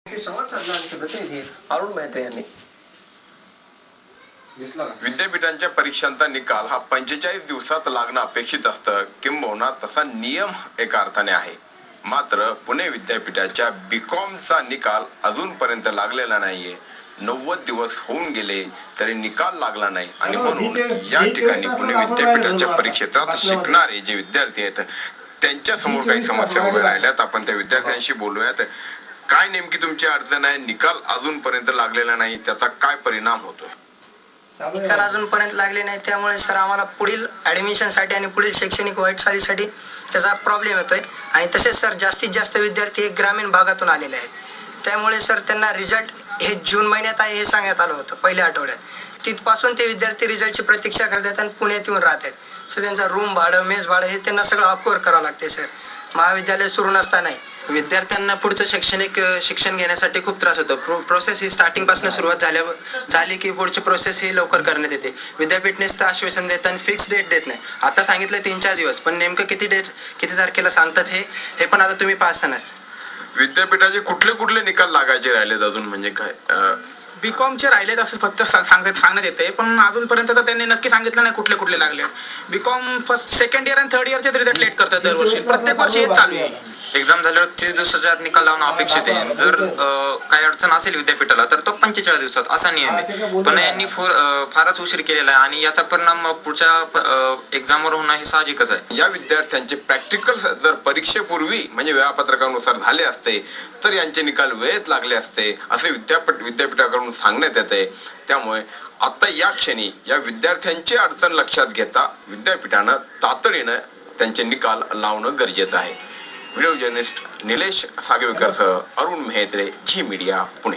संवाद साधला आमचे प्रतिनिधी अरुण मेहते यांनी. विद्यापीठांच्या परीक्षांचा निकाल हा 45 दिवसात लागणं अपेक्षित असतं, किंबहुना तसा नियम एका अर्थाने आहे. मात्र पुणे विद्यापीठाच्या बीकॉमचा निकाल अजूनपर्यंत लागलेला नाहीये. 90 दिवस होऊन गेले तरी निकाल लागला नाही आणि म्हणून या ठिकाणी पुणे विद्यापीठाच्या परीक्षेत्रात शिकणारे जे विद्यार्थी आहेत त्यांच्या समोर काही समस्या उभ्या राहिल्यात. आपण त्या विद्यार्थ्यांशी बोलूयात. काय नेमकी तुमची अडचण आहे? निकाल अजूनपर्यंत लागलेला नाही, त्याचा काय परिणाम होतोय? निकाल अजूनपर्यंत लागले नाही, त्यामुळे सर आम्हाला पुढील ऍडमिशन साठी आणि पुढील शैक्षणिक वाटचालीसाठी त्याचा प्रॉब्लेम येतोय. आणि तसेच सर जास्तीत जास्त विद्यार्थी हे ग्रामीण भागातून आलेले आहेत. त्यामुळे सर त्यांना रिझल्ट हे जून महिन्यात आहे हे सांगण्यात आलं होतं पहिल्या आठवड्यात. तिथपासून ते विद्यार्थी रिझल्टची प्रतीक्षा करतात आणि पुण्यात येऊन राहतात. सर त्यांचा रूम भाडं, मेस भाडं हे त्यांना सगळं अकोर करावं लागते सर, महाविद्यालय सुरू नसताना. विद्यार्थ्यांना पुढचं शैक्षणिक शिक्षण घेण्यासाठी खूप त्रास होतो. प्रोसेस ही स्टार्टिंग पासून सुरुवात झाली की पुढची प्रोसेस ही लवकर करण्यात येते. विद्यापीठनेच तर आश्वासन देतात आणि फिक्स डेट देत नाही. आता सांगितलं 3-4 दिवस, पण नेमकं किती तारखेला सांगतात हे पण आता तुम्ही पाहतानाच. विद्यापीठाचे कुठले कुठले निकाल लागायचे राहिलेत अजून, म्हणजे काय? बीकॉमचे राहिलेत असं फक्त सांगण्यात येते, पण अजूनपर्यंत तर त्यांनी नक्की सांगितलं नाही कुठले कुठले लागले. बीकॉम फर्स्ट सेकंड इयर आणि थर्ड इयरचे रिझल्ट लेट करतात दरवर्षी. प्रत्येक वर्षी हेच चालू आहे. एक्झाम झाल्यावर 30 दिवसाच्या आत निकाल लावणं अपेक्षित आहे. जर काही अडचण असेल विद्यापीठाला तर तो 45 दिवसात असा नियम आहे. पण यांनी फारच उशीर केलेला आहे आणि याचा परिणाम पुढच्या एक्झामवर होणं हे साहजिकच आहे. या विद्यार्थ्यांचे प्रॅक्टिकल जर परीक्षेपूर्वी म्हणजे वेळापत्रकानुसार झाले असते तर यांचे निकाल वेळेत लागले असते असे विद्यापीठाकडून सांगण्यात येत आहे. त्यामुळे आता या क्षणी या विद्यार्थ्यांची अडचण लक्षात घेता विद्यापीठानं तातडीनं त्यांचे निकाल लावणं गरजेचं आहे. व्हिडिओ जर्नलिस्ट निलेश सागवेकरसह अरुण मेहत्रे, झी मीडिया, पुणे.